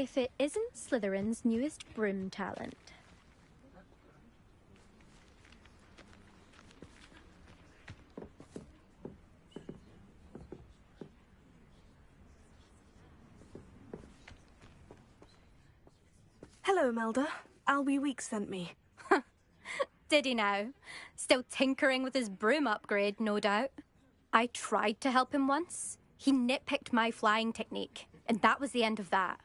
If it isn't Slytherin's newest broom talent. Hello, Melda. Albie Weeks sent me. Did he now? Still tinkering with his broom upgrade, no doubt. I tried to help him once. He nitpicked my flying technique, and that was the end of that.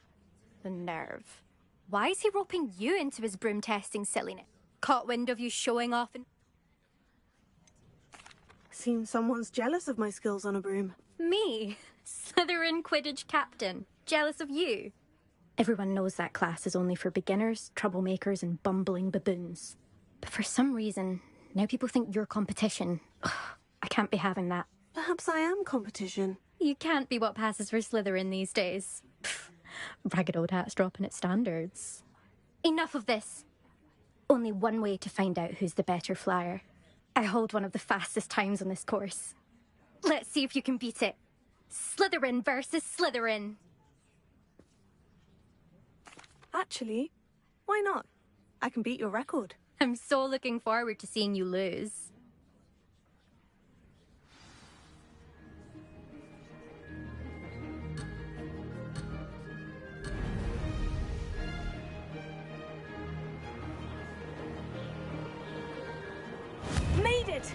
The nerve. Why is he roping you into his broom testing silliness? Caught wind of you showing off and... Seems someone's jealous of my skills on a broom. Me? Slytherin Quidditch captain. Jealous of you? Everyone knows that class is only for beginners, troublemakers, and bumbling baboons. But for some reason, now people think you're competition. Ugh, I can't be having that. Perhaps I am competition. You can't be what passes for Slytherin these days. Pfft, ragged old hat's dropping its standards. Enough of this. Only one way to find out who's the better flyer. I hold one of the fastest times on this course. Let's see if you can beat it. Slytherin versus Slytherin. Actually, why not? I can beat your record. I'm so looking forward to seeing you lose. Made it!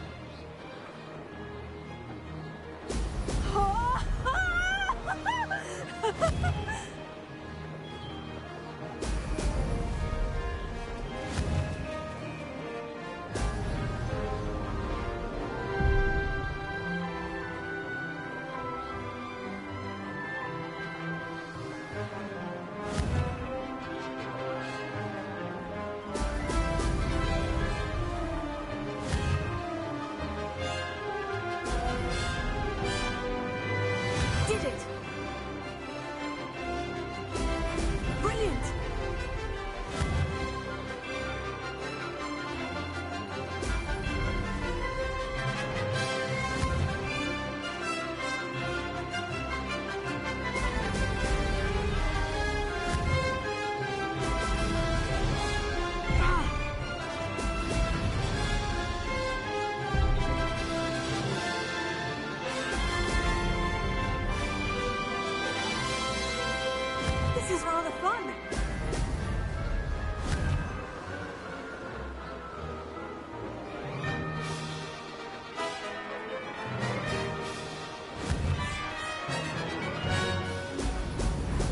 Did it! Brilliant! This is rather fun.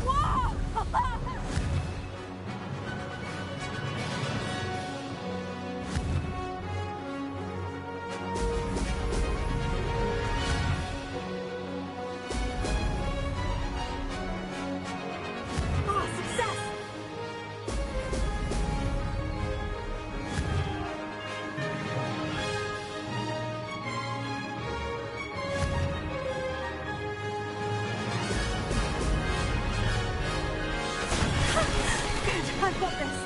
Whoa! Ah, success! Good, I've got this.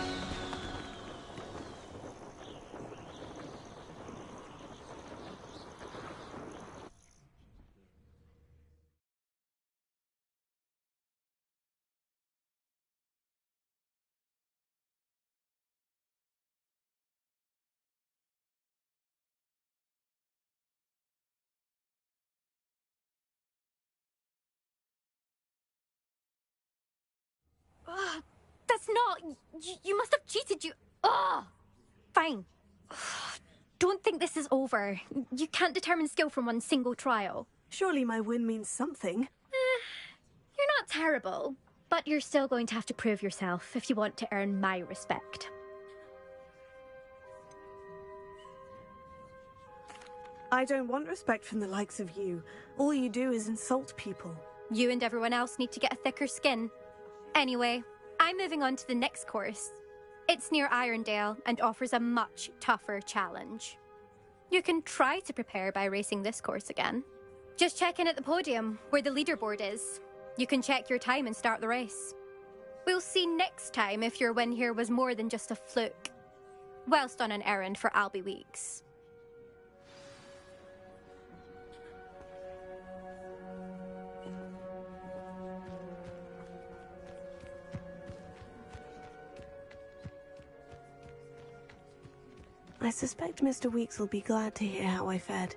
That's not... You must have cheated, you... Ugh! Fine. Don't think this is over. You can't determine skill from one single trial. Surely my win means something. You're not terrible, but you're still going to have to prove yourself if you want to earn my respect. I don't want respect from the likes of you. All you do is insult people. You and everyone else need to get a thicker skin. Anyway, I'm moving on to the next course. It's near Irondale and offers a much tougher challenge. You can try to prepare by racing this course again. Just check in at the podium, where the leaderboard is. You can check your time and start the race. We'll see next time if your win here was more than just a fluke. Whilst on an errand for Albie Weeks. I suspect Mr. Weeks will be glad to hear how I fared.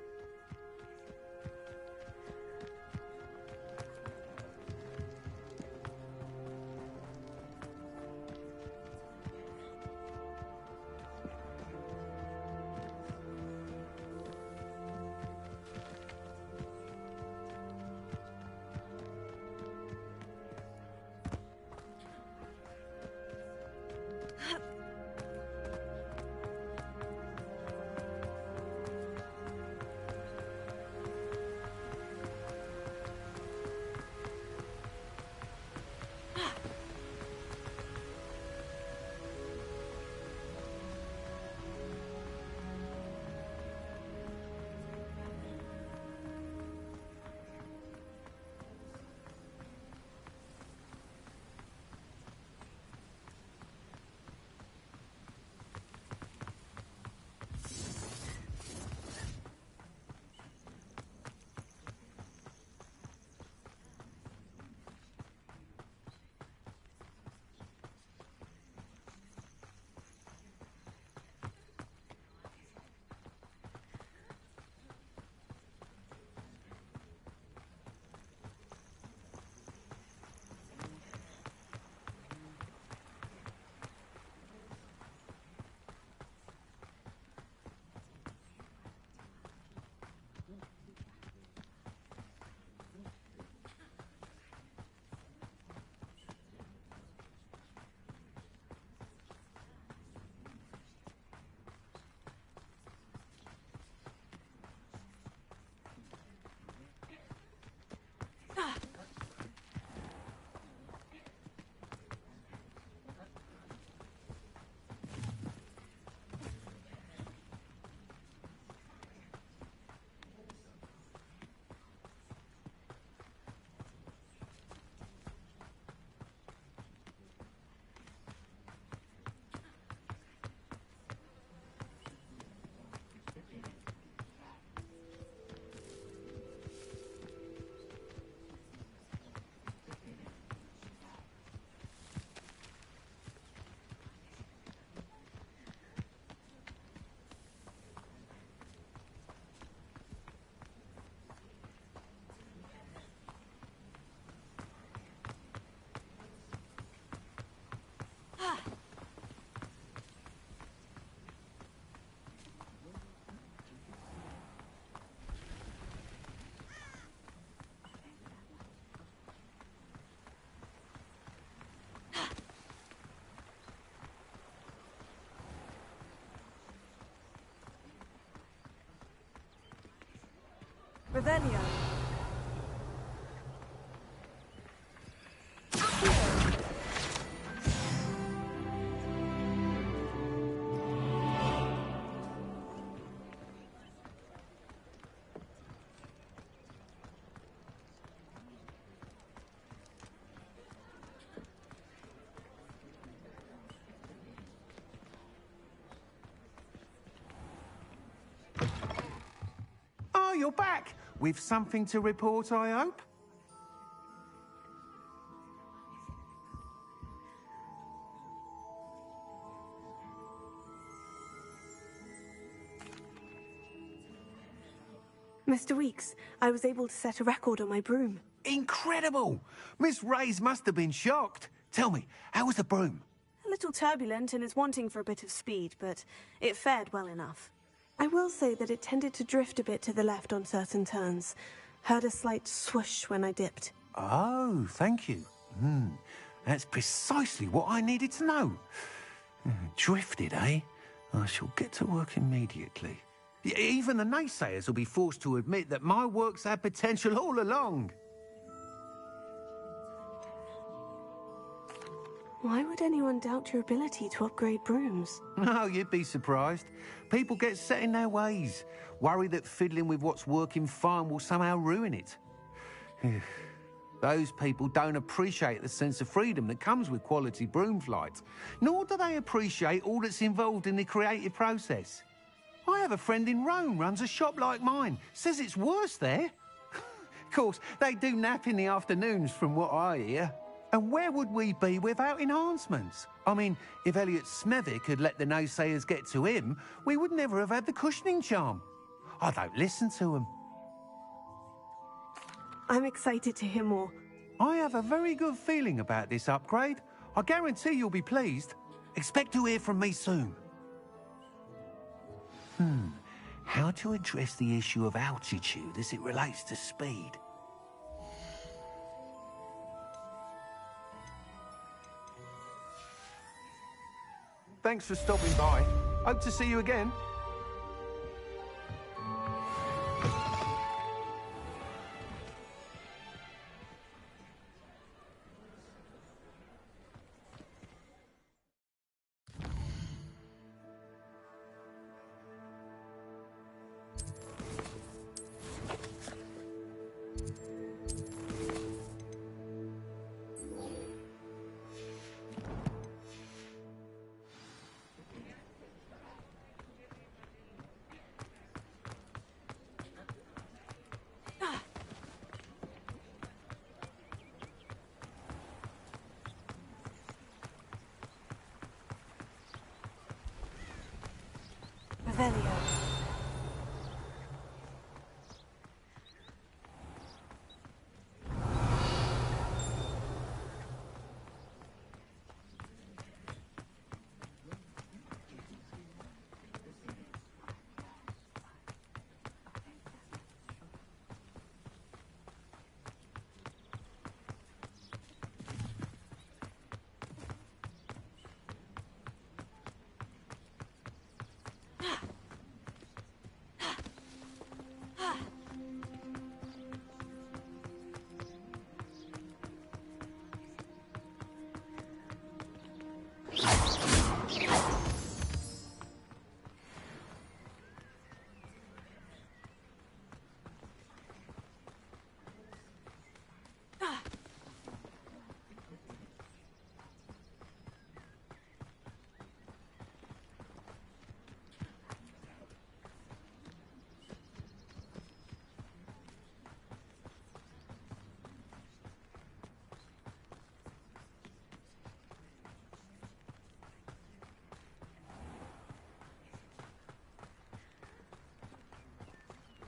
Revelio. Oh, you're back! With something to report, I hope? Mr. Weeks, I was able to set a record on my broom. Incredible! Miss Reyes must have been shocked. Tell me, how was the broom? A little turbulent and is wanting for a bit of speed, but it fared well enough. I will say that it tended to drift a bit to the left on certain turns. Heard a slight swoosh when I dipped. Oh, thank you. That's precisely what I needed to know. Drifted, eh? I shall get to work immediately. Even the naysayers will be forced to admit that my work's had potential all along. Why would anyone doubt your ability to upgrade brooms? Oh, you'd be surprised. People get set in their ways, worry that fiddling with what's working fine will somehow ruin it. Those people don't appreciate the sense of freedom that comes with quality broom flight, nor do they appreciate all that's involved in the creative process. I have a friend in Rome runs a shop like mine, says it's worse there. Of course, they do nap in the afternoons from what I hear. And where would we be without enhancements? I mean, if Elliot Smethwick had let the naysayers get to him, we would never have had the cushioning charm. I don't listen to them. I'm excited to hear more. I have a very good feeling about this upgrade. I guarantee you'll be pleased. Expect to hear from me soon. How to address the issue of altitude as it relates to speed? Thanks for stopping by. Hope to see you again. Revelio.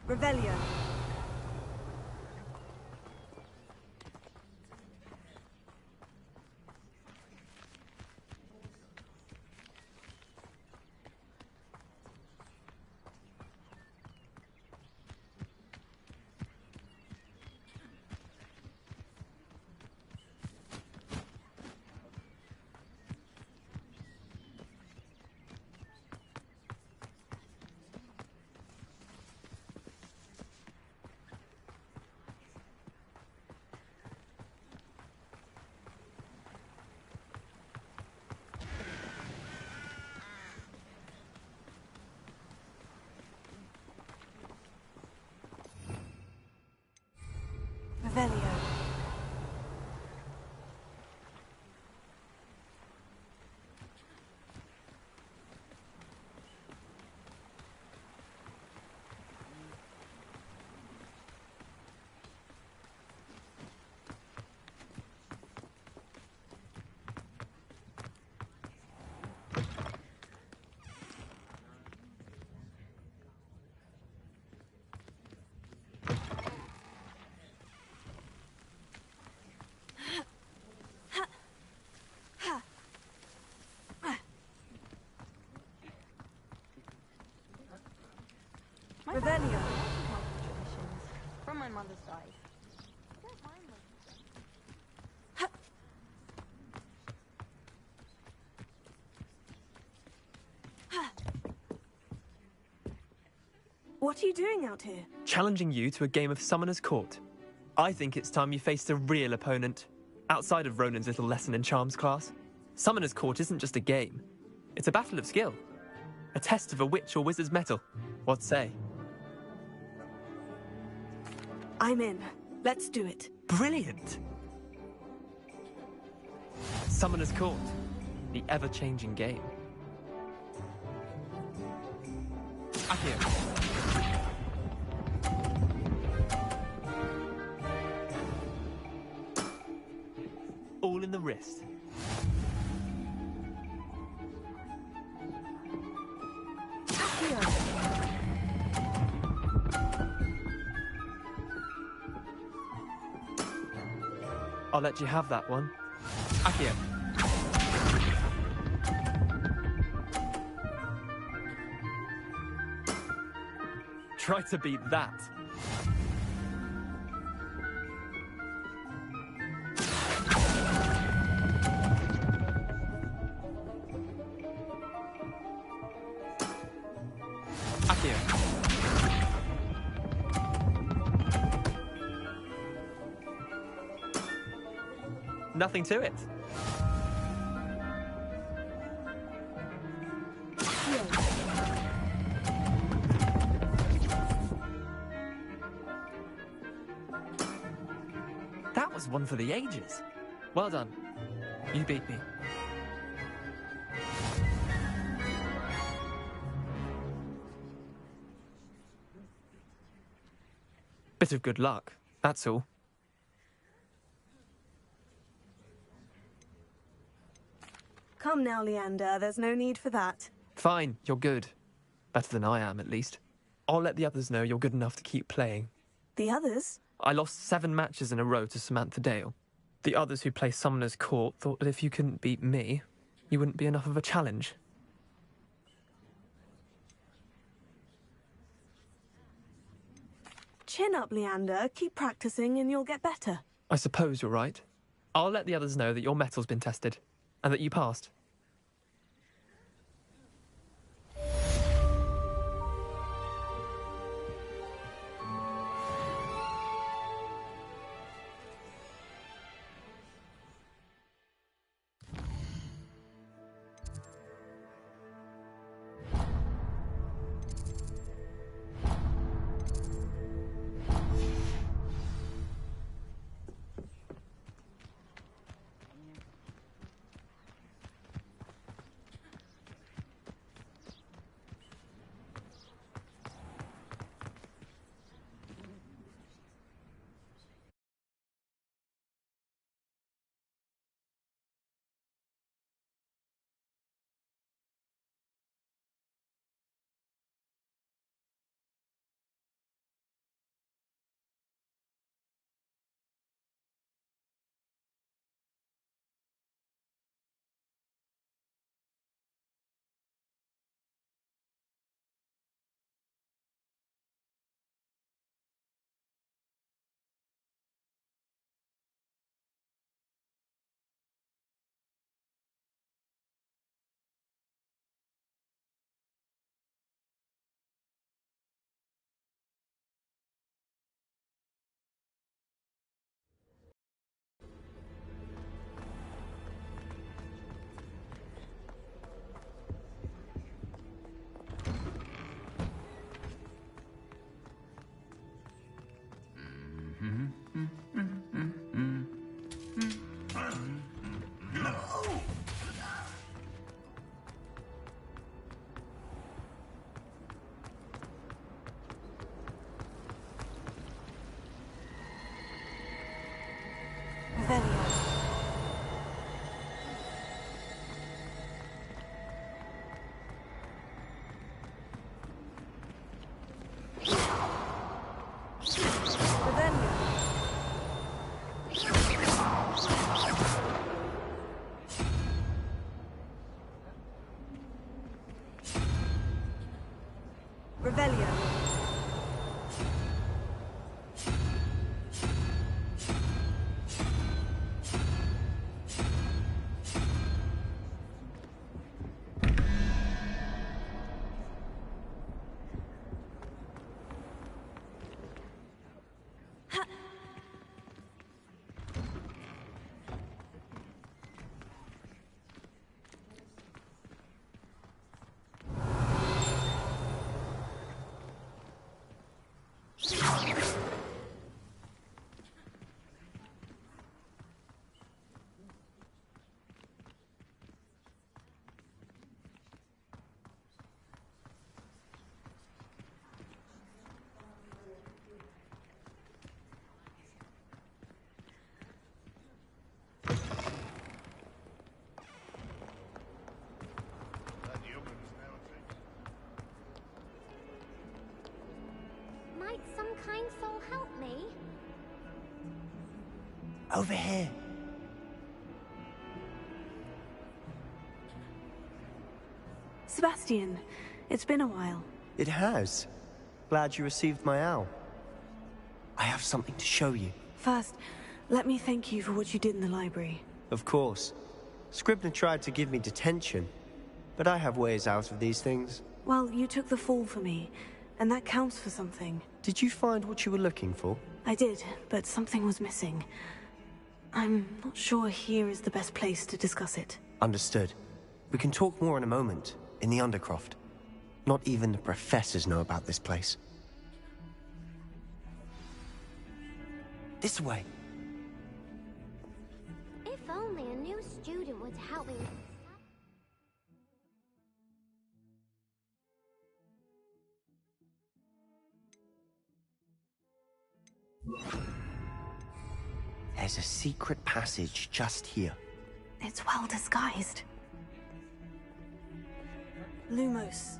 Revelio. Revelio. Revelio. From my mother's side. What are you doing out here? Challenging you to a game of Summoner's Court. I think it's time you faced a real opponent, outside of Ronan's little lesson in charms class. Summoner's Court isn't just a game. It's a battle of skill. A test of a witch or wizard's mettle. What say? I'm in. Let's do it. Brilliant! Summoner's Court. The ever-changing game. Accio. ball in the wrist. I'll let you have that one. Accio. Try to beat that. Accio. Nothing to it. That was one for the ages. Well done. You beat me. Bit of good luck, that's all. Come now, Leander, there's no need for that. Fine, you're good. Better than I am, at least. I'll let the others know you're good enough to keep playing. The others? I lost 7 matches in a row to Samantha Dale. The others who play Summoner's Court thought that if you couldn't beat me, you wouldn't be enough of a challenge. Chin up, Leander. Keep practicing and you'll get better. I suppose you're right. I'll let the others know that your metal's been tested, and that you passed. like some kind soul help me? Over here. Sebastian, it's been a while. It has. Glad you received my owl. I have something to show you. First, let me thank you for what you did in the library. Of course. Scribner tried to give me detention, but I have ways out of these things. Well, you took the fall for me, and that counts for something. Did you find what you were looking for? I did, but something was missing. I'm not sure here is the best place to discuss it. Understood. We can talk more in a moment, in the Undercroft. Not even the professors know about this place. This way. If only a new student would help me. There's a secret passage just here. It's well disguised. Lumos.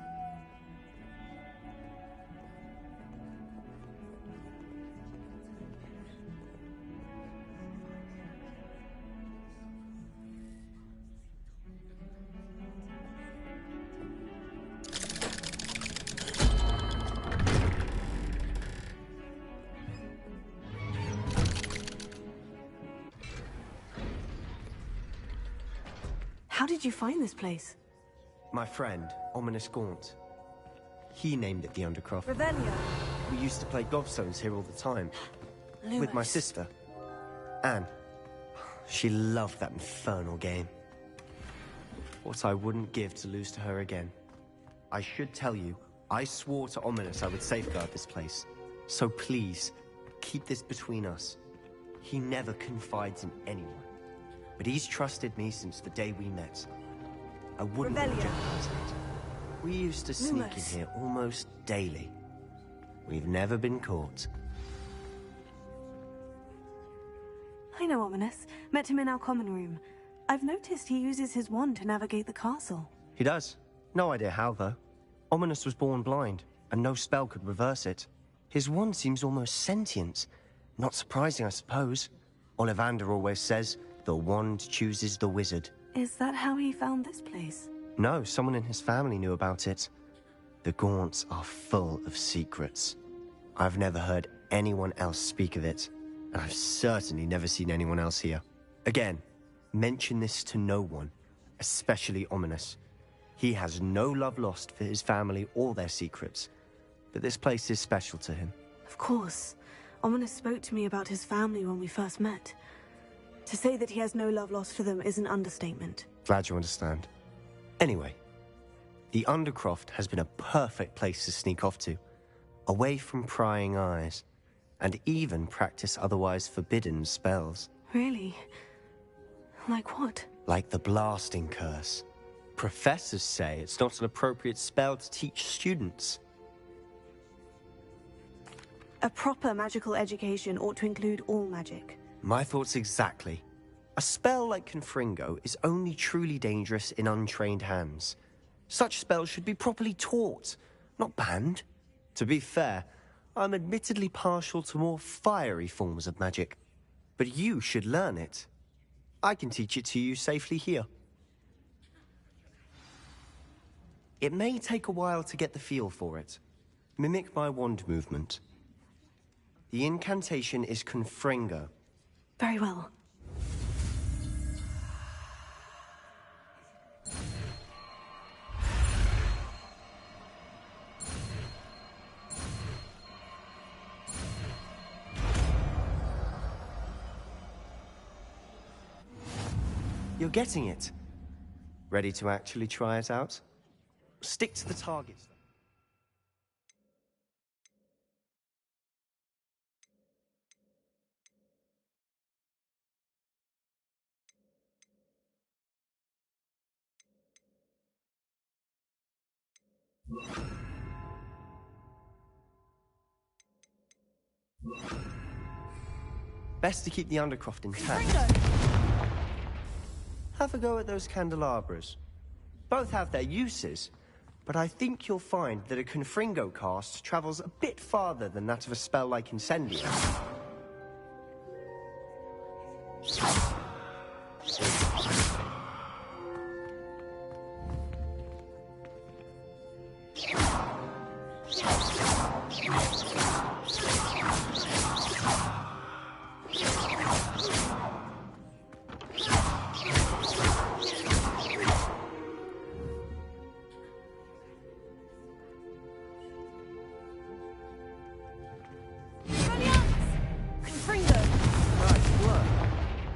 How did you find this place? My friend, Ominous Gaunt. He named it the Undercroft. Revelio. We used to play gobstones here all the time. Lumos. With my sister, Anne. She loved that infernal game. What I wouldn't give to lose to her again. I should tell you, I swore to Ominous I would safeguard this place. So please, keep this between us. He never confides in anyone. But he's trusted me since the day we met. I wouldn't have jeopardized it. We used to sneak in Lumos. here almost daily. We've never been caught. I know Ominous. Met him in our common room. I've noticed he uses his wand to navigate the castle. He does. No idea how, though. Ominous was born blind, and no spell could reverse it. His wand seems almost sentient. Not surprising, I suppose. Ollivander always says, the wand chooses the wizard. Is that how he found this place? No, someone in his family knew about it. The Gaunts are full of secrets. I've never heard anyone else speak of it, and I've certainly never seen anyone else here. Again, mention this to no one, especially Ominous. He has no love lost for his family or their secrets, but this place is special to him. Of course. Ominous spoke to me about his family when we first met. To say that he has no love lost for them is an understatement. Glad you understand. Anyway, the Undercroft has been a perfect place to sneak off to, away from prying eyes, and even practice otherwise forbidden spells. Really? Like what? Like the blasting curse. Professors say it's not an appropriate spell to teach students. A proper magical education ought to include all magic. My thoughts exactly. A spell like Confringo is only truly dangerous in untrained hands. Such spells should be properly taught, not banned. To be fair, I'm admittedly partial to more fiery forms of magic. But you should learn it. I can teach it to you safely here. It may take a while to get the feel for it. Mimic my wand movement. The incantation is Confringo. Very well. You're getting it. Ready to actually try it out? Stick to the targets. Best to keep the Undercroft intact. Have a go at those candelabras. Both have their uses, but I think you'll find that a Confringo cast travels a bit farther than that of a spell like Incendio.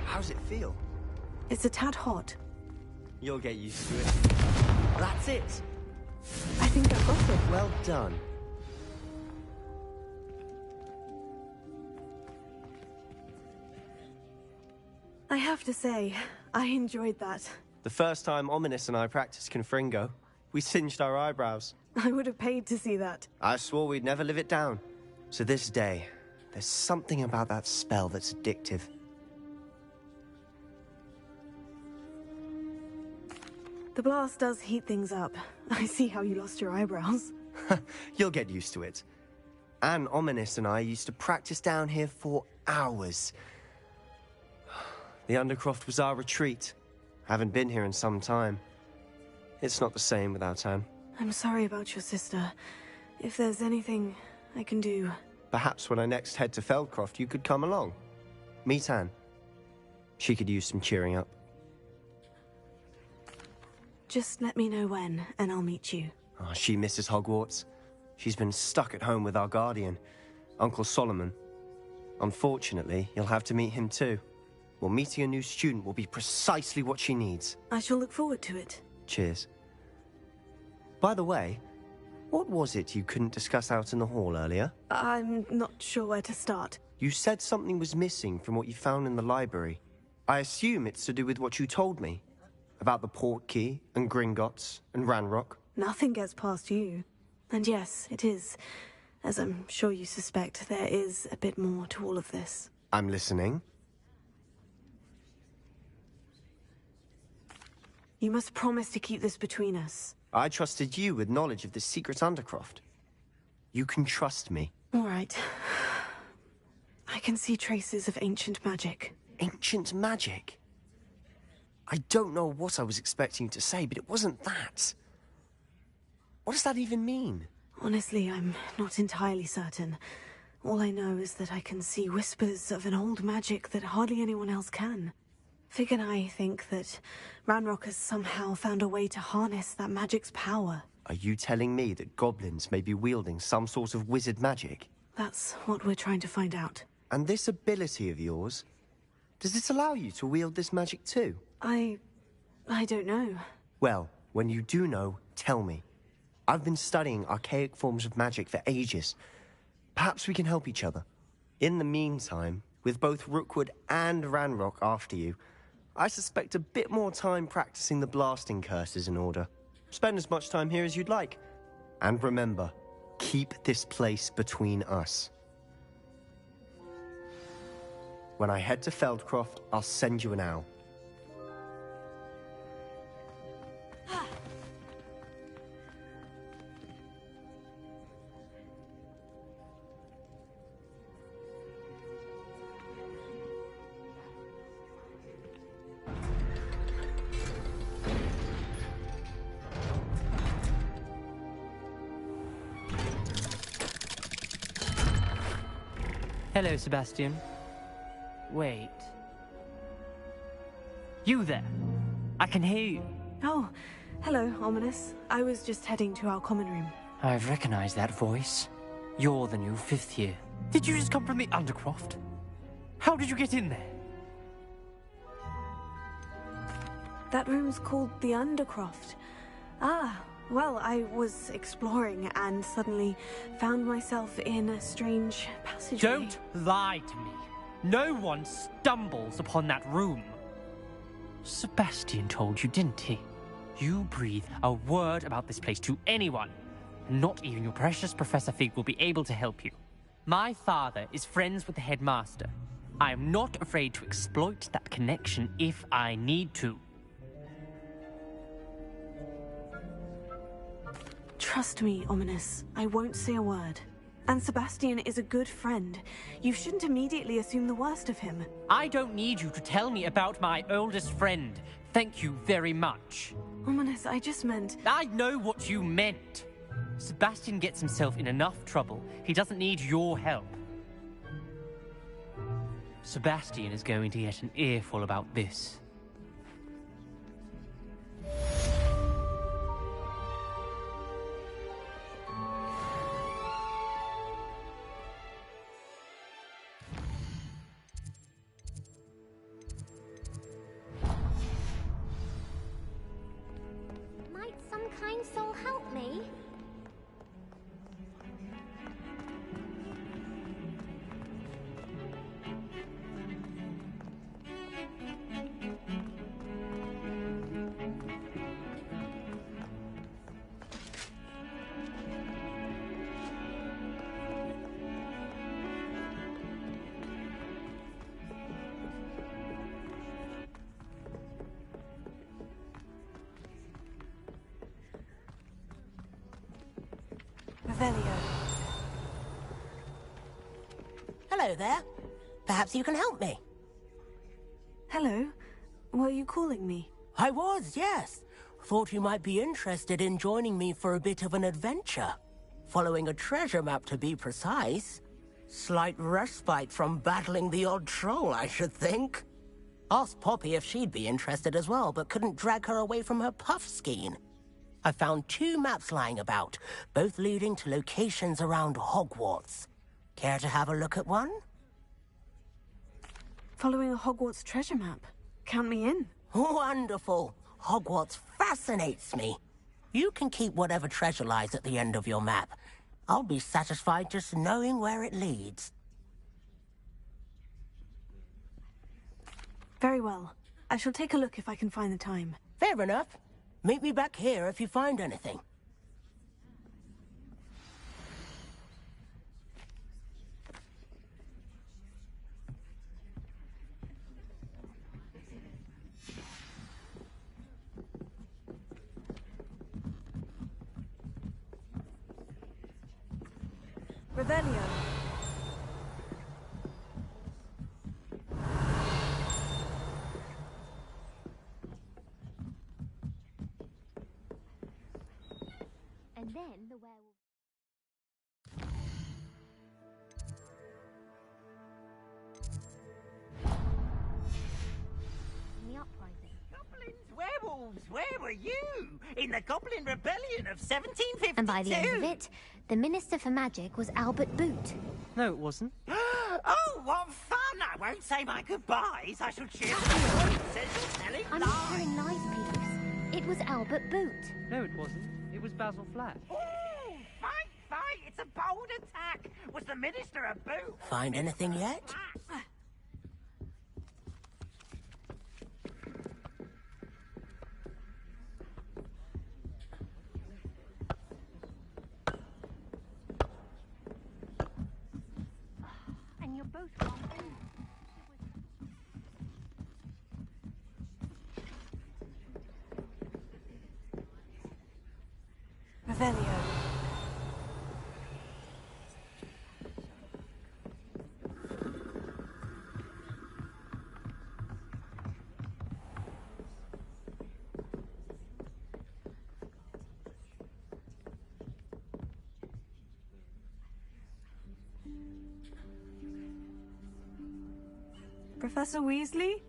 How's it feel? It's a tad hot. You'll get used to it. That's it! I think I've got it. Well done. I have to say, I enjoyed that. The first time Ominous and I practiced Confringo, we singed our eyebrows. I would have paid to see that. I swore we'd never live it down. So this day, there's something about that spell that's addictive. The blast does heat things up. I see how you lost your eyebrows. You'll get used to it. Anne, Ominous and I used to practice down here for hours. The Undercroft was our retreat. Haven't been here in some time. It's not the same without Anne. I'm sorry about your sister. If there's anything I can do... Perhaps when I next head to Feldcroft, you could come along. Meet Anne. She could use some cheering up. Just let me know when, and I'll meet you. Oh, she misses Hogwarts. She's been stuck at home with our guardian, Uncle Solomon. Unfortunately, you'll have to meet him too. Well, meeting a new student will be precisely what she needs. I shall look forward to it. Cheers. By the way, what was it you couldn't discuss out in the hall earlier? I'm not sure where to start. You said something was missing from what you found in the library. I assume it's to do with what you told me. About the Portkey, and Gringotts, and Ranrock. Nothing gets past you. And yes, it is. As I'm sure you suspect, there is a bit more to all of this. I'm listening. You must promise to keep this between us. I trusted you with knowledge of the secret Undercroft. You can trust me. All right. I can see traces of ancient magic. Ancient magic? I don't know what I was expecting you to say, but it wasn't that. What does that even mean? Honestly, I'm not entirely certain. All I know is that I can see whispers of an old magic that hardly anyone else can. Fig and I think that Ranrock has somehow found a way to harness that magic's power. Are you telling me that goblins may be wielding some sort of wizard magic? That's what we're trying to find out. And this ability of yours, does it allow you to wield this magic too? I don't know. Well, when you do know, tell me. I've been studying archaic forms of magic for ages. Perhaps we can help each other. In the meantime, with both Rookwood and Ranrock after you, I suspect a bit more time practicing the blasting curse is in order. Spend as much time here as you'd like. And remember, keep this place between us. When I head to Feldcroft, I'll send you an owl. Hello, Sebastian. Wait. You there? I can hear you. Oh, hello, Ominous. I was just heading to our common room. I've recognized that voice. You're the new fifth year. Did you just come from the Undercroft? How did you get in there? That room's called the Undercroft. Ah, well, I was exploring and suddenly found myself in a strange passageway. Don't lie to me. No one stumbles upon that room. Sebastian told you, didn't he? You breathe a word about this place to anyone, and not even your precious Professor Fig will be able to help you. My father is friends with the headmaster. I am not afraid to exploit that connection if I need to. Trust me, Ominous. I won't say a word. And Sebastian is a good friend. You shouldn't immediately assume the worst of him. I don't need you to tell me about my oldest friend. Thank you very much. Ominous, I just meant... I know what you meant. Sebastian gets himself in enough trouble. He doesn't need your help. Sebastian is going to get an earful about this. Might some kind soul help me? Revelio. Hello there. Perhaps you can help me. Hello? Were you calling me? I was, yes. Thought you might be interested in joining me for a bit of an adventure. Following a treasure map, to be precise. Slight respite from battling the odd troll, I should think. Asked Poppy if she'd be interested as well, but couldn't drag her away from her puff skein. I found 2 maps lying about, both leading to locations around Hogwarts. Care to have a look at one? Following a Hogwarts treasure map. Count me in. Wonderful. Hogwarts fascinates me. You can keep whatever treasure lies at the end of your map. I'll be satisfied just knowing where it leads. Very well. I shall take a look if I can find the time. Fair enough. Meet me back here if you find anything. Revelio. And then the werewolf... In the uprising. Goblins, werewolves, where were you? In the Goblin Rebellion of 1752? And by the end of it, the Minister for Magic was Albert Boot. No, it wasn't. Oh, what fun! I won't say my goodbyes. I shall cheer telling I'm not telling lies, Peeves. It was Albert Boot. No, it wasn't. It was Basil Flash. Oh, fight, fight! It's a bold attack. Was the Minister a boot? Find anything yet? And you're both wrong. Revelio. Professor Weasley?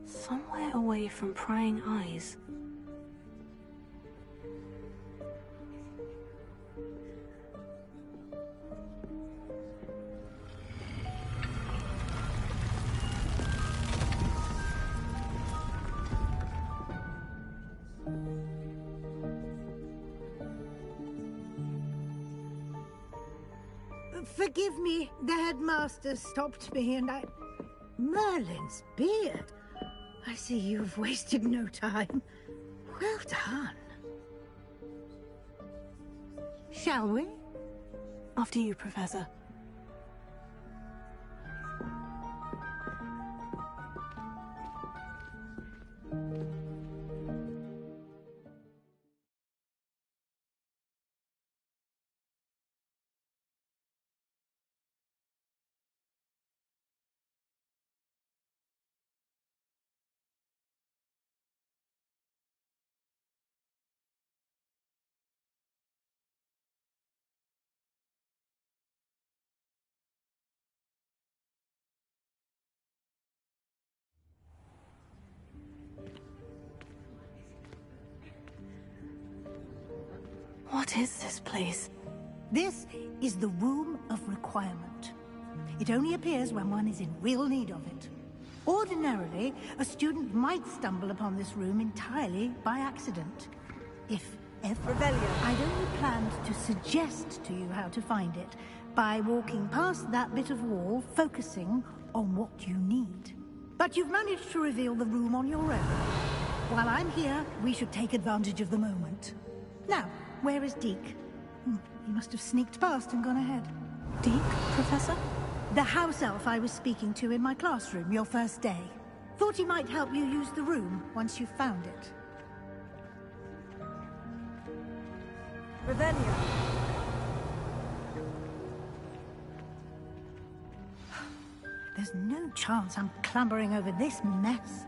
Somewhere away from prying eyes. Forgive me, the headmaster stopped me and I... Merlin's beard. I see you've wasted no time. Well done. Shall we? After you, Professor. What is this place? This is the Room of Requirement. It only appears when one is in real need of it. Ordinarily, a student might stumble upon this room entirely by accident. If ever. I'd only planned to suggest to you how to find it by walking past that bit of wall, focusing on what you need. But you've managed to reveal the room on your own. While I'm here, we should take advantage of the moment. Now, where is Deke? He must have sneaked past and gone ahead. Deke, Professor? The house elf I was speaking to in my classroom your first day. Thought he might help you use the room once you've found it. Revelio. There's no chance I'm clambering over this mess.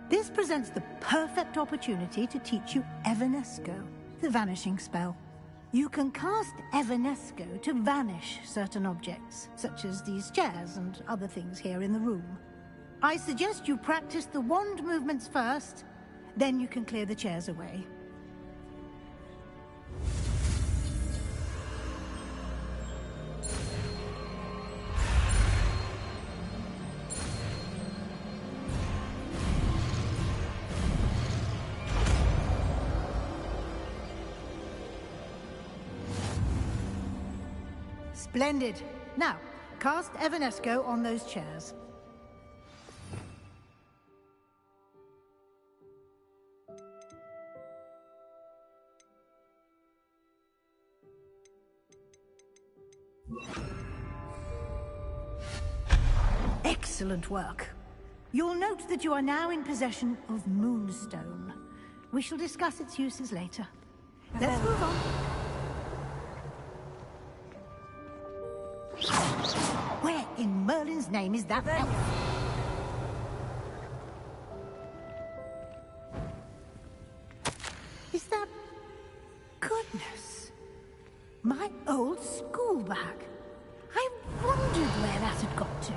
This presents the perfect opportunity to teach you Evanesco, the vanishing spell. You can cast Evanesco to vanish certain objects, such as these chairs and other things here in the room. I suggest you practice the wand movements first, then you can clear the chairs away. Splendid. Now, cast Evanesco on those chairs. Excellent work. You'll note that you are now in possession of Moonstone. We shall discuss its uses later. Let's move on. Where in Merlin's name is that elf? Is that... Goodness. My old school bag. I wondered where that had got to.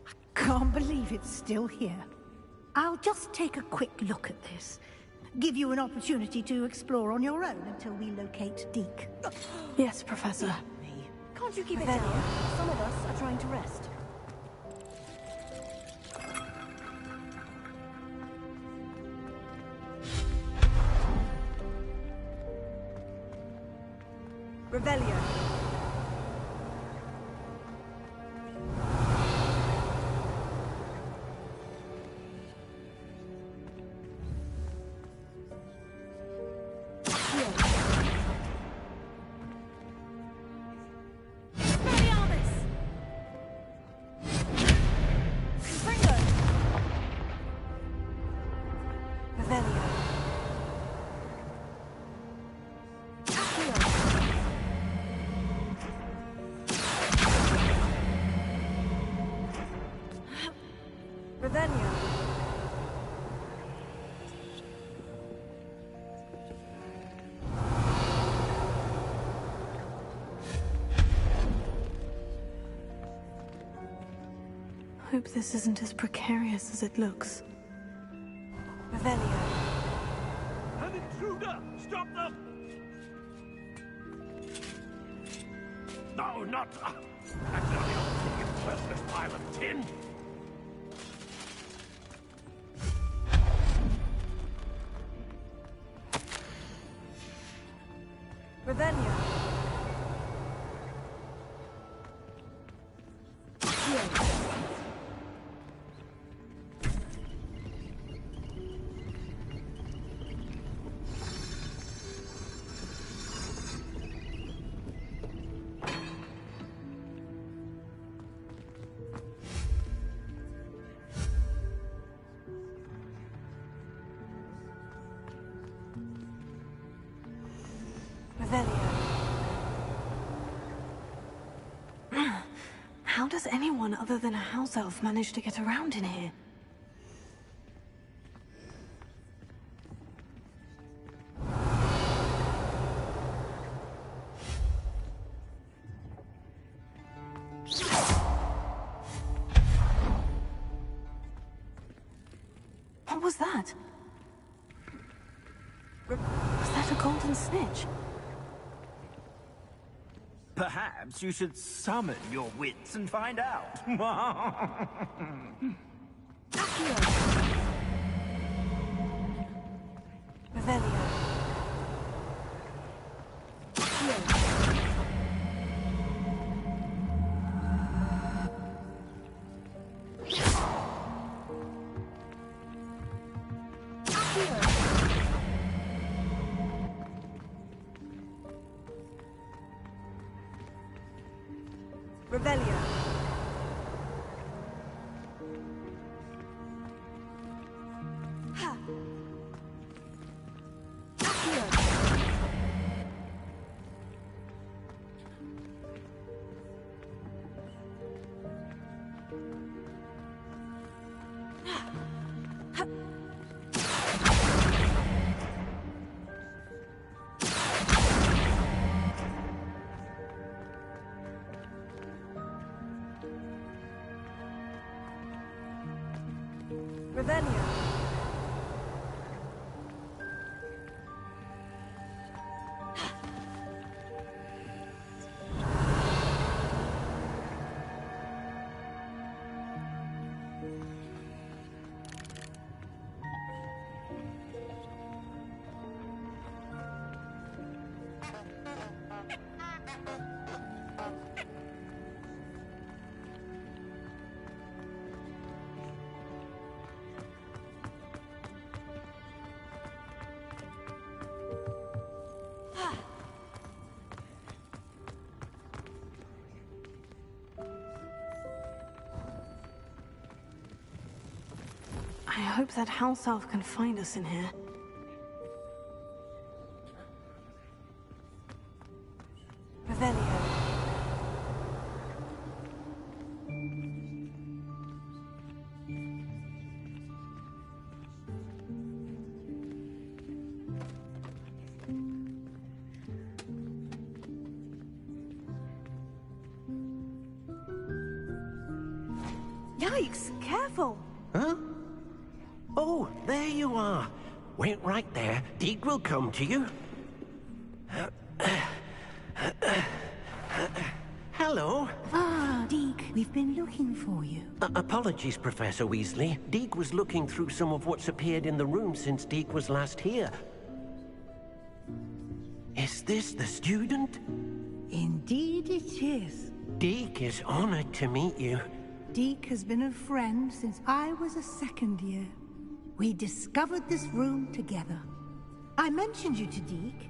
I can't believe it's still here. I'll just take a quick look at this. Give you an opportunity to explore on your own until we locate Deke. Yes, Professor. Can't you keep it down? Some of us are trying to rest. Revelio. Hope this isn't as precarious as it looks. Revelio. An intruder! Stop them! No, not... That's not the worthless pile of tin! Revelio. How does anyone other than a house elf manage to get around in here? What was that? golden snitch. Perhaps you should summon your wits and find out. Revelio. Revelio. Ha. Accio. Revelio. I hope that house elf can find us in here. Revelio. Yikes! Careful! Huh? Oh, there you are. Wait right there. Deke will come to you. Hello. Ah, Deke, we've been looking for you. Apologies, Professor Weasley. Deke was looking through some of what's appeared in the room since Deke was last here. Is this the student? Indeed it is. Deke is honored to meet you. Deke has been a friend since I was a second year. We discovered this room together. I mentioned you to Deke.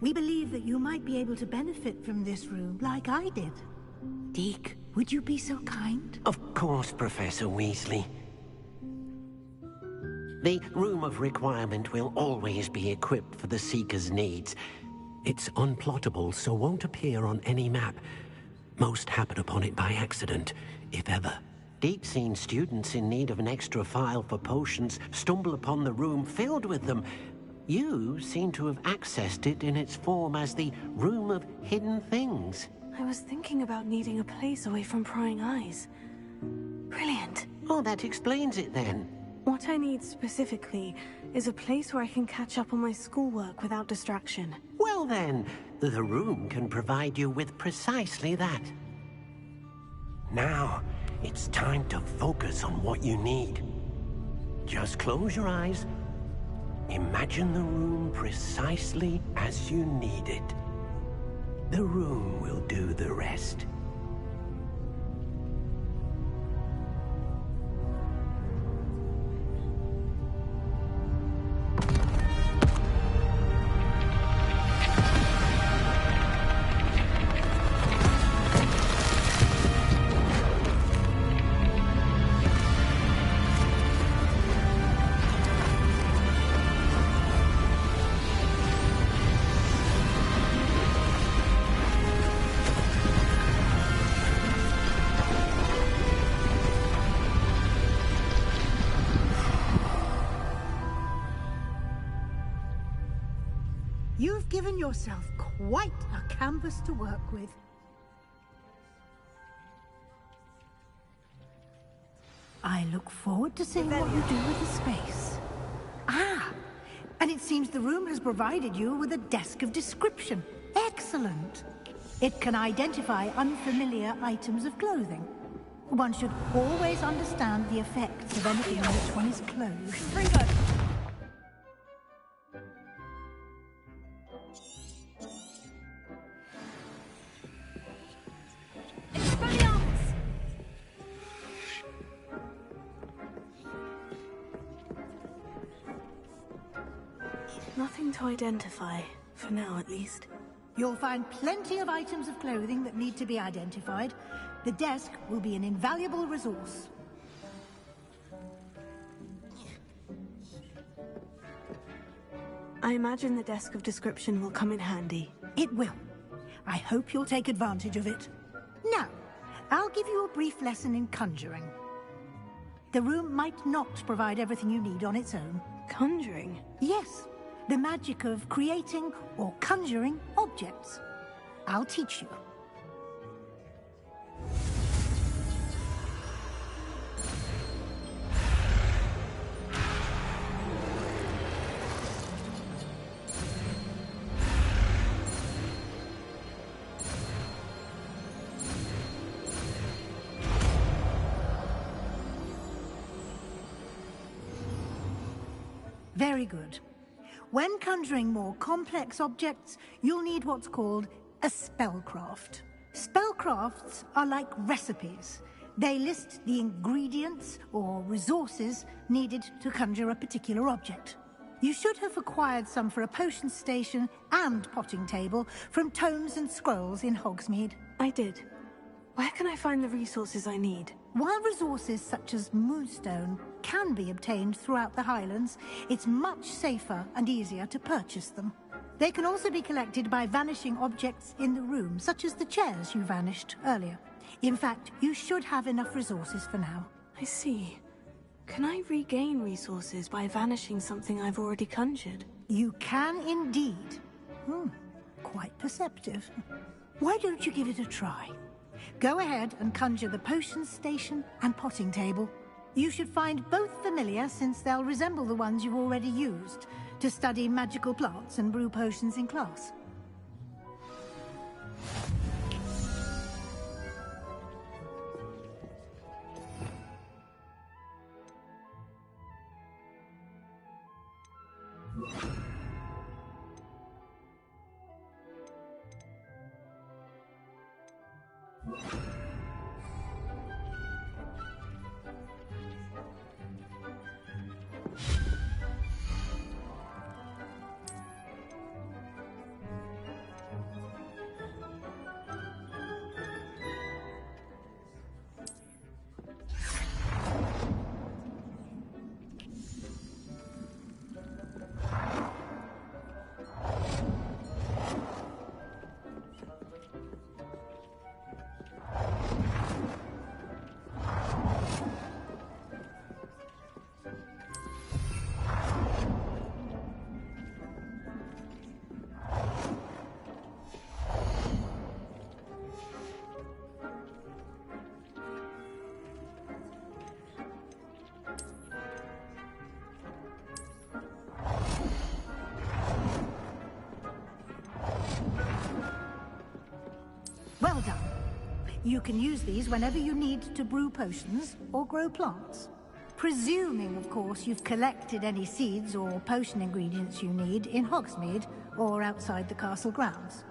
We believe that you might be able to benefit from this room like I did. Deke, would you be so kind? Of course, Professor Weasley. The Room of Requirement will always be equipped for the Seeker's needs. It's unplottable, so won't appear on any map. Most happen upon it by accident, if ever. Deke's seen students in need of an extra file for potions stumble upon the room filled with them. You seem to have accessed it in its form as the Room of Hidden Things. I was thinking about needing a place away from prying eyes. Brilliant. Oh, that explains it then. What I need specifically is a place where I can catch up on my schoolwork without distraction. Well then, the room can provide you with precisely that. Now, it's time to focus on what you need. Just close your eyes. Imagine the room precisely as you need it. The room will do the rest. You've given yourself quite a canvas to work with. I look forward to seeing what you do with the space. Ah, and It seems the room has provided you with a desk of description. Excellent. It can identify unfamiliar items of clothing. One should always understand the effects of anything in which one is clothed. Ringo! Nothing to identify, for now at least. You'll find plenty of items of clothing that need to be identified. The desk will be an invaluable resource. I imagine the desk of description will come in handy. It will. I hope you'll take advantage of it. Now, I'll give you a brief lesson in conjuring. The room might not provide everything you need on its own. Conjuring? Yes. The magic of creating or conjuring objects. I'll teach you. Very good. When conjuring more complex objects, you'll need what's called a spellcraft. Spellcrafts are like recipes. They list the ingredients or resources needed to conjure a particular object. You should have acquired some for a potion station and potting table from tomes and scrolls in Hogsmeade. I did. Where can I find the resources I need? While resources such as moonstone can be obtained throughout the Highlands, it's much safer and easier to purchase them. They can also be collected by vanishing objects in the room, such as the chairs you vanished earlier. In fact, you should have enough resources for now. I see. Can I regain resources by vanishing something I've already conjured? You can indeed. Quite perceptive. Why don't you give it a try? Go ahead and conjure the potion station and potting table. You should find both familiar, since they'll resemble the ones you've already used to study magical plants and brew potions in class. Well done. You can use these whenever you need to brew potions or grow plants. Presuming, of course, you've collected any seeds or potion ingredients you need in Hogsmeade or outside the castle grounds.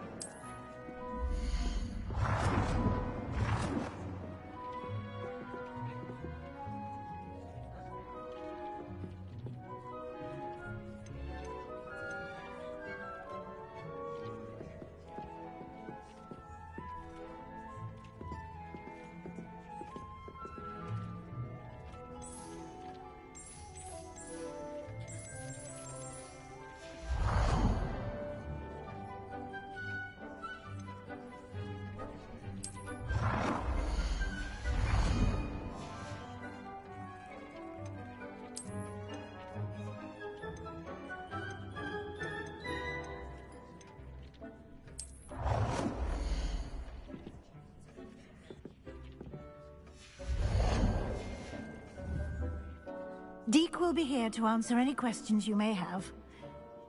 Deke will be here to answer any questions you may have.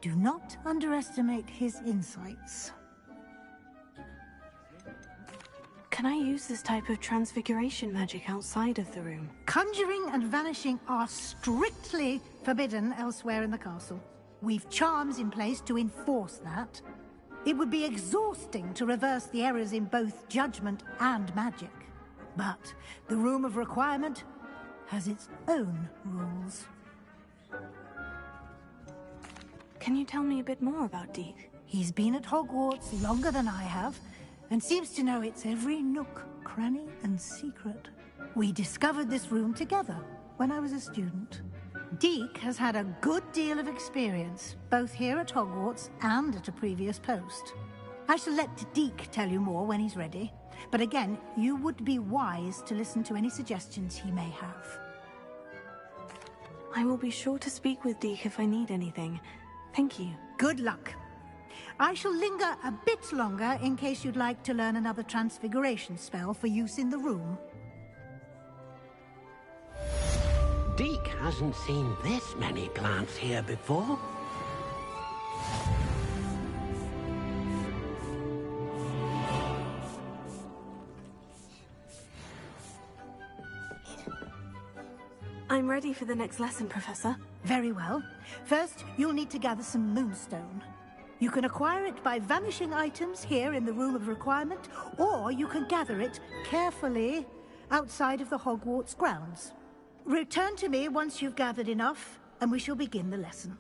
Do not underestimate his insights. Can I use this type of transfiguration magic outside of the room? Conjuring and vanishing are strictly forbidden elsewhere in the castle. We've charms in place to enforce that. It would be exhausting to reverse the errors in both judgment and magic. But the Room of Requirement has its own rules. Can you tell me a bit more about Deke? He's been at Hogwarts longer than I have, and seems to know its every nook, cranny, and secret. We discovered this room together when I was a student. Deke has had a good deal of experience, both here at Hogwarts and at a previous post. I shall let Deke tell you more when he's ready, but again, you would be wise to listen to any suggestions he may have. I will be sure to speak with Deke if I need anything. Thank you. Good luck. I shall linger a bit longer in case you'd like to learn another transfiguration spell for use in the room. Deke hasn't seen this many plants here before. I'm ready for the next lesson, Professor. Very well. First, you'll need to gather some moonstone. You can acquire it by vanishing items here in the Room of Requirement, or you can gather it carefully outside of the Hogwarts grounds. Return to me once you've gathered enough, and we shall begin the lesson.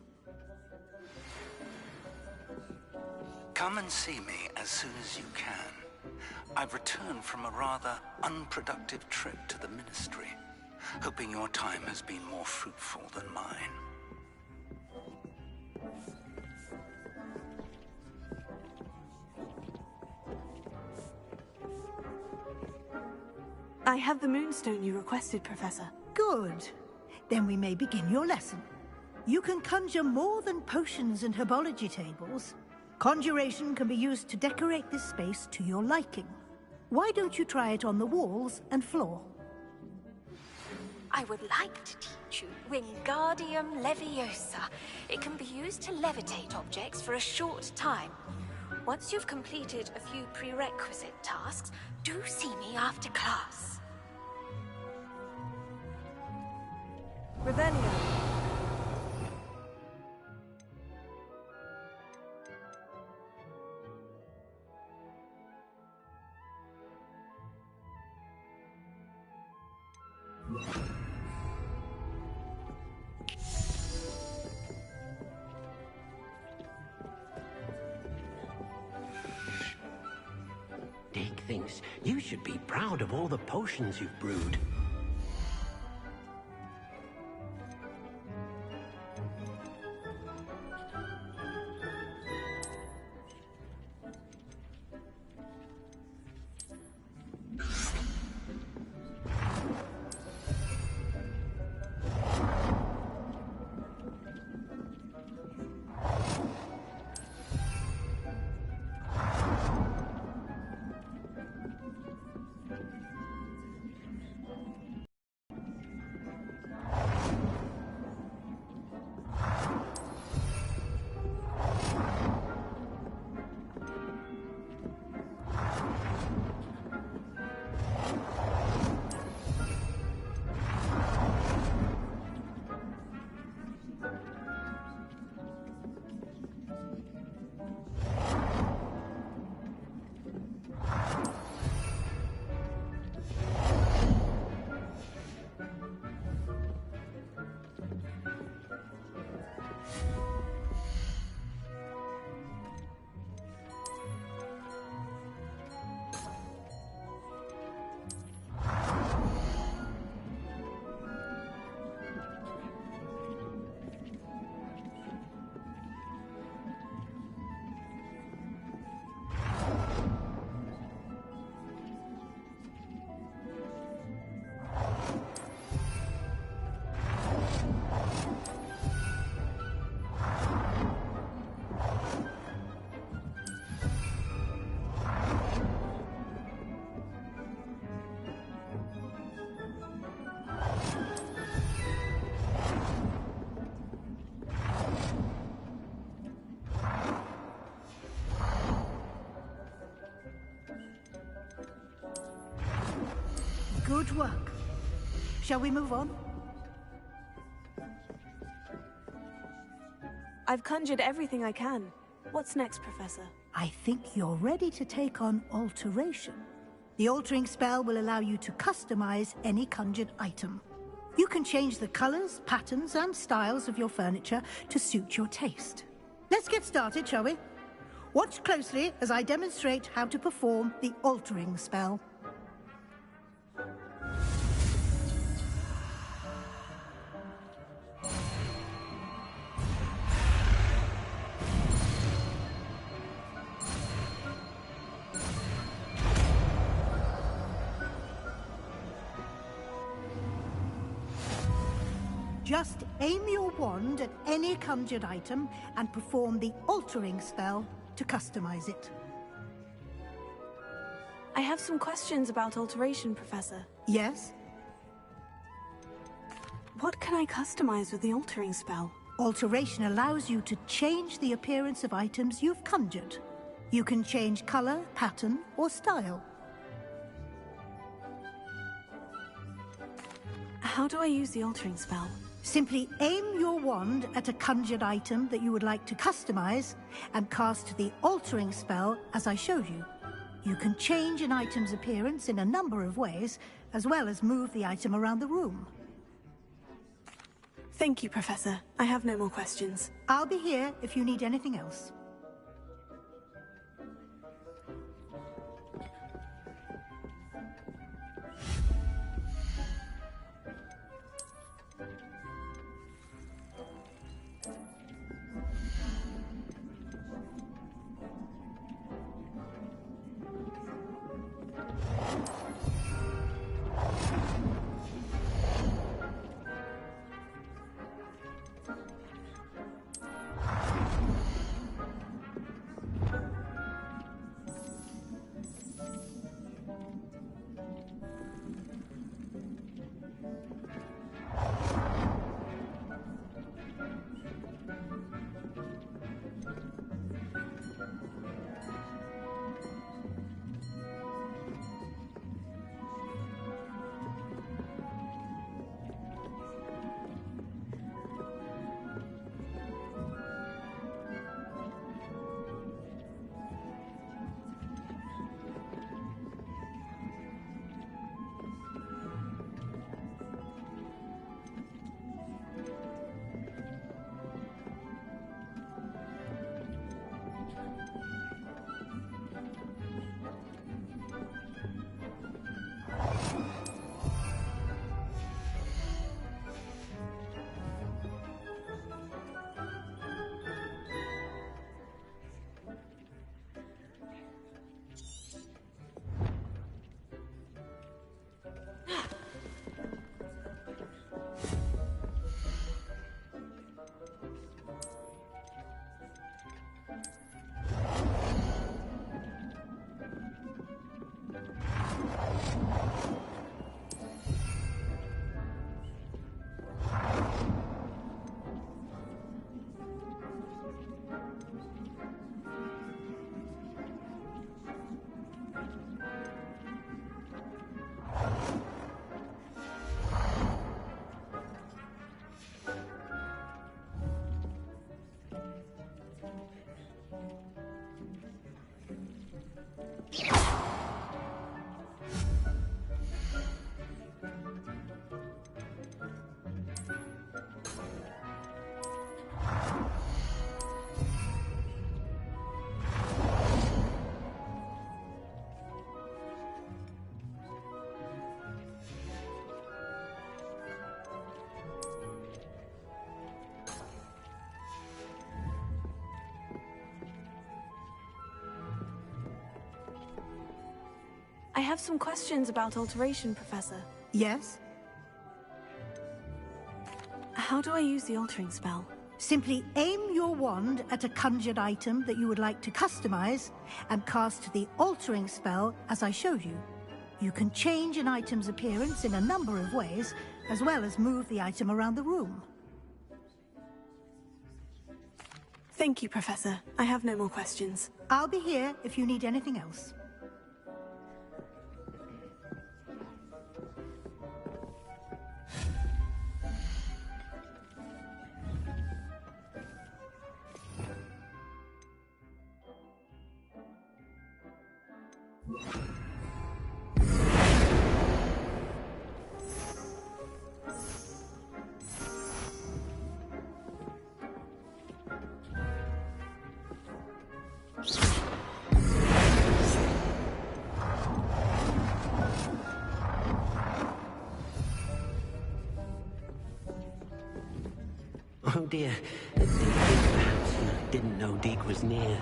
Come and see me as soon as you can. I've returned from a rather unproductive trip to the Ministry, hoping your time has been more fruitful than mine. I have the moonstone you requested, Professor. Good. Then we may begin your lesson. You can conjure more than potions and herbology tables. Conjuration can be used to decorate this space to your liking. Why don't you try it on the walls and floor? I would like to teach you Wingardium Leviosa. It can be used to levitate objects for a short time. Once you've completed a few prerequisite tasks, do see me after class. Revelio. Deke thinks you should be proud of all the potions you've brewed. Good work. Shall we move on? I've conjured everything I can. What's next, Professor? I think you're ready to take on alteration. The altering spell will allow you to customize any conjured item. You can change the colors, patterns, and styles of your furniture to suit your taste. Let's get started, shall we? Watch closely as I demonstrate how to perform the altering spell. Just aim your wand at any conjured item and perform the altering spell to customize it. I have some questions about alteration, Professor. Yes? What can I customize with the altering spell? Alteration allows you to change the appearance of items you've conjured. You can change color, pattern, or style. How do I use the altering spell? Simply aim your wand at a conjured item that you would like to customize and cast the altering spell as I showed you. You can change an item's appearance in a number of ways, as well as move the item around the room. Thank you, Professor. I have no more questions. I'll be here if you need anything else. I have some questions about alteration, Professor. Yes? How do I use the altering spell? Simply aim your wand at a conjured item that you would like to customize and cast the altering spell as I showed you. You can change an item's appearance in a number of ways, as well as move the item around the room. Thank you, Professor. I have no more questions. I'll be here if you need anything else. Oh dear. Perhaps you didn't know Deke was near.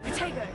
Potato!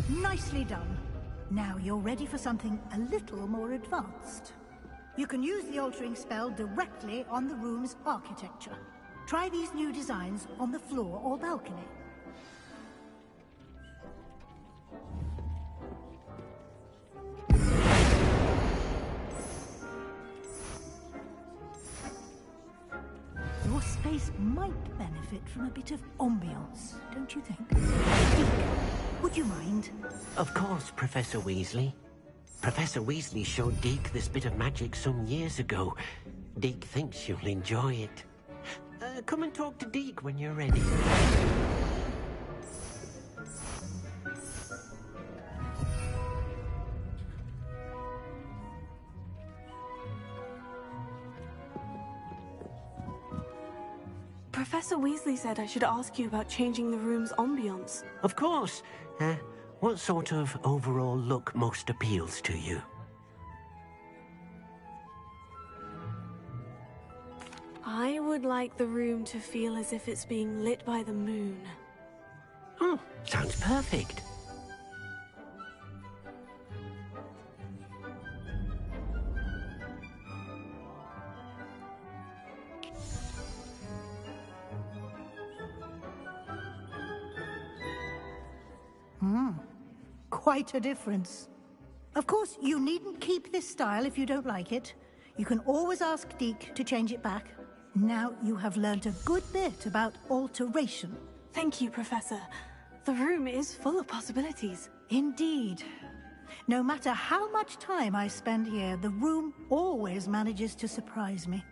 Nicely done. Now you're ready for something a little more advanced. You can use the altering spell directly on the room's architecture. Try these new designs on the floor or balcony. space might benefit from a bit of ambiance, don't you think? Deek, would you mind? Of course, Professor Weasley. Professor Weasley showed Deke this bit of magic some years ago. Deke thinks you'll enjoy it. Come and talk to Deke when you're ready. Professor Weasley said I should ask you about changing the room's ambiance. Of course. What sort of overall look most appeals to you? I would like the room to feel as if it's being lit by the moon. Oh, sounds perfect. Quite a difference. Of course, you needn't keep this style if you don't like it. You can always ask Deke to change it back. Now you have learned a good bit about alteration. Thank you, Professor. The room is full of possibilities. Indeed. No matter how much time I spend here, the room always manages to surprise me.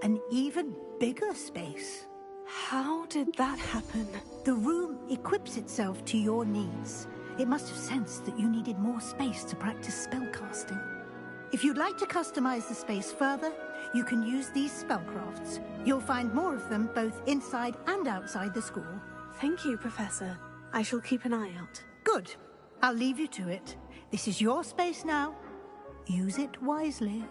An even bigger space. How did that happen? The room equips itself to your needs. It must have sensed that you needed more space to practice spellcasting. If you'd like to customize the space further, you can use these spellcrafts. You'll find more of them both inside and outside the school. Thank you, Professor. I shall keep an eye out. Good. I'll leave you to it. This is your space now. Use it wisely.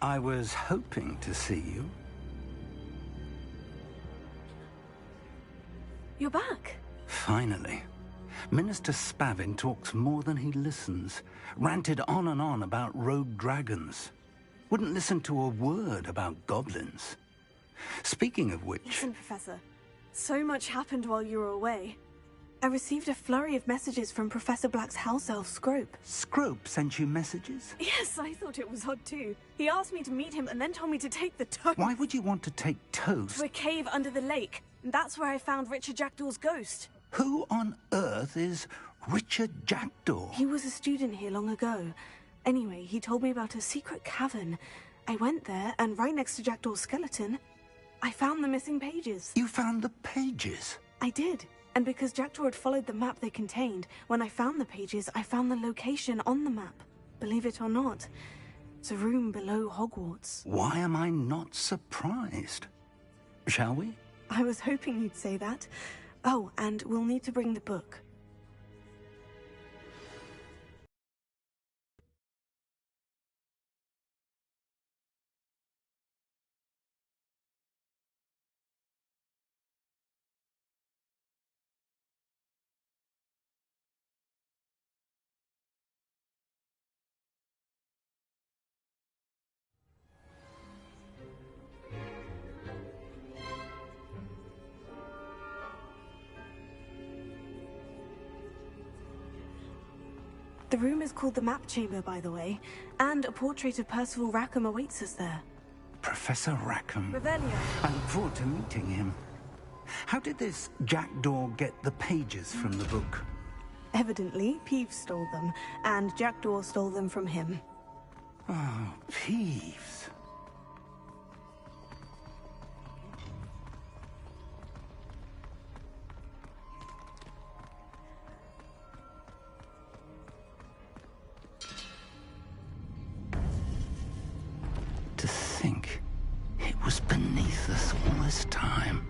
I was hoping to see you. You're back. Finally. Minister Spavin talks more than he listens. Ranted on and on about rogue dragons. Wouldn't listen to a word about goblins. Speaking of which... Listen, Professor. So much happened while you were away. I received a flurry of messages from Professor Black's house elf, Scrope. Scrope sent you messages? Yes, I thought it was odd too. He asked me to meet him and then told me to take the toast. Why would you want to take toast? To a cave under the lake. And that's where I found Richard Jackdaw's ghost. Who on earth is Richard Jackdaw? He was a student here long ago. Anyway, he told me about a secret cavern. I went there, and right next to Jackdaw's skeleton, I found the missing pages. You found the pages? I did. And because Jackdaw had followed the map they contained, when I found the pages, I found the location on the map. Believe it or not, it's a room below Hogwarts. Why am I not surprised? Shall we? I was hoping you'd say that. Oh, and we'll need to bring the book. The room is called the Map Chamber, by the way, and a portrait of Percival Rackham awaits us there. Professor Rackham. Revelio. I look forward to meeting him. How did this Jackdaw get the pages from the book? Evidently, Peeves stole them, and Jackdaw stole them from him. Oh, Peeves. To think it was beneath us all this time.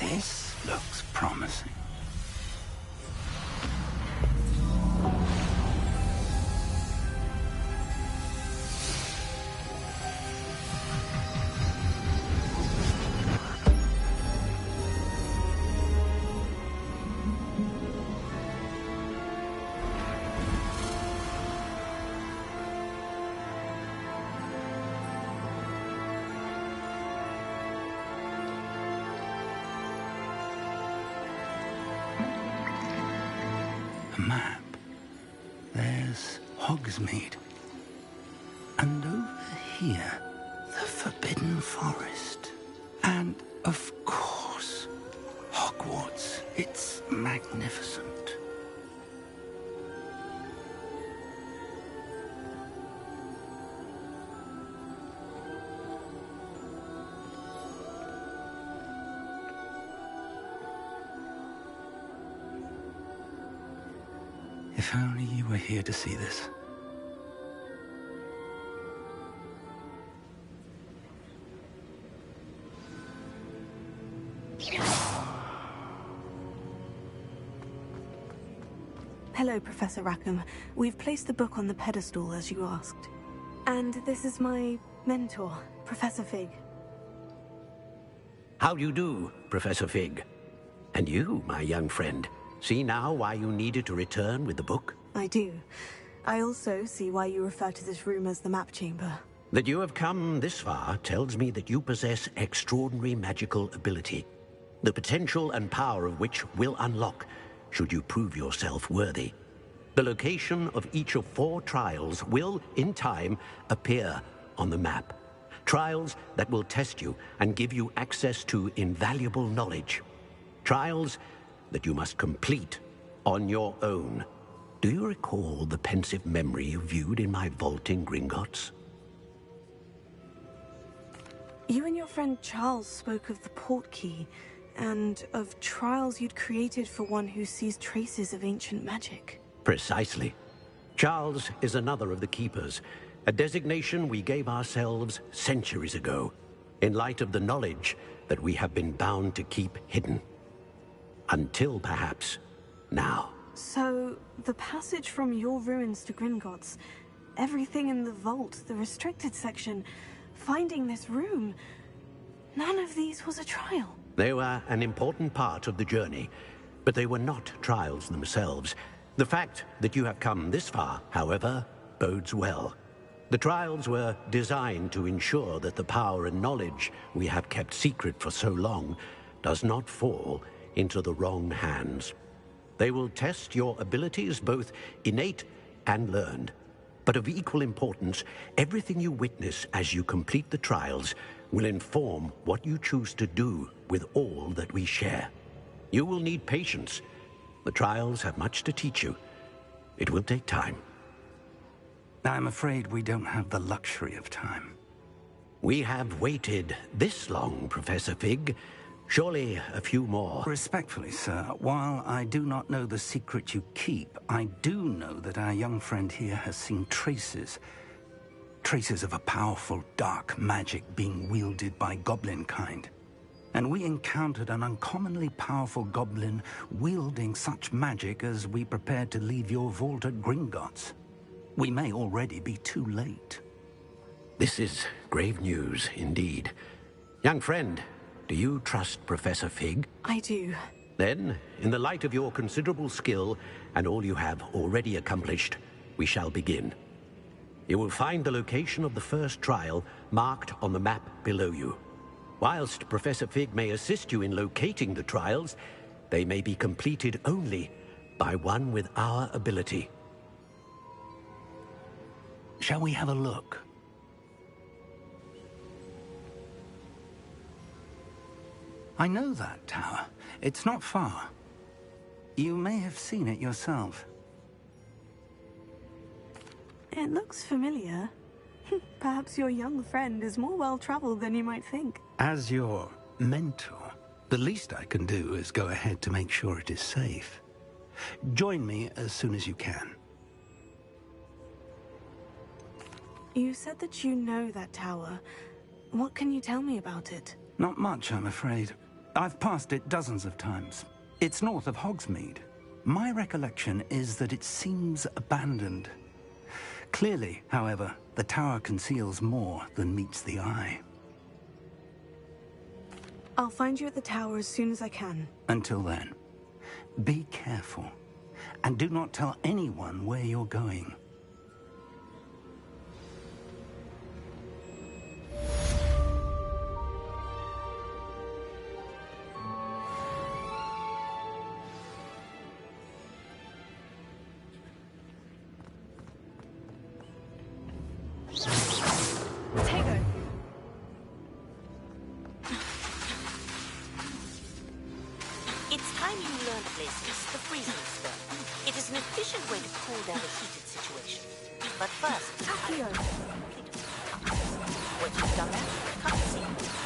This looks promising. A map. There's Hogsmeade. And over here, the Forbidden Forest. And, of course, Hogwarts. It's magnificent. If only you were here to see this. Hello, Professor Rackham. We've placed the book on the pedestal, as you asked. And this is my mentor, Professor Fig. How do you do, Professor Fig? And you, my young friend, see now why you needed to return with the book? I do. I also see why you refer to this room as the Map Chamber. That you have come this far tells me that you possess extraordinary magical ability, the potential and power of which will unlock should you prove yourself worthy. The location of each of 4 trials will, in time, appear on the map. Trials that will test you and give you access to invaluable knowledge. Trials that you must complete on your own. Do you recall the pensive memory you viewed in my vault in Gringotts? You and your friend Charles spoke of the portkey, and of trials you'd created for one who sees traces of ancient magic. Precisely. Charles is another of the Keepers, a designation we gave ourselves centuries ago, in light of the knowledge that we have been bound to keep hidden. Until, perhaps, now. So, the passage from your ruins to Gringotts, everything in the vault, the restricted section, finding this room, none of these was a trial. They were an important part of the journey, but they were not trials themselves. The fact that you have come this far, however, bodes well. The trials were designed to ensure that the power and knowledge we have kept secret for so long does not fall into the wrong hands. They will test your abilities, both innate and learned. But of equal importance, everything you witness as you complete the trials will inform what you choose to do with all that we share. You will need patience. The trials have much to teach you. It will take time. I'm afraid we don't have the luxury of time. We have waited this long, Professor Fig. Surely a few more. Respectfully, sir, while I do not know the secret you keep, I do know that our young friend here has seen traces of a powerful dark magic being wielded by goblin kind. And we encountered an uncommonly powerful goblin wielding such magic as we prepared to leave your vault at Gringotts. We may already be too late. This is grave news indeed. Young friend, do you trust Professor Fig? I do. Then, in the light of your considerable skill and all you have already accomplished, we shall begin. You will find the location of the first trial marked on the map below you. Whilst Professor Fig may assist you in locating the trials, they may be completed only by one with our ability. Shall we have a look? I know that tower. It's not far. You may have seen it yourself. It looks familiar. Perhaps your young friend is more well-traveled than you might think. As your mentor, the least I can do is go ahead to make sure it is safe. Join me as soon as you can. You said that you know that tower. What can you tell me about it? Not much, I'm afraid. I've passed it dozens of times. It's north of Hogsmeade. My recollection is that it seems abandoned. Clearly, however, the tower conceals more than meets the eye. I'll find you at the tower as soon as I can. Until then, be careful, and do not tell anyone where you're going. But first, what you've done there, can't see.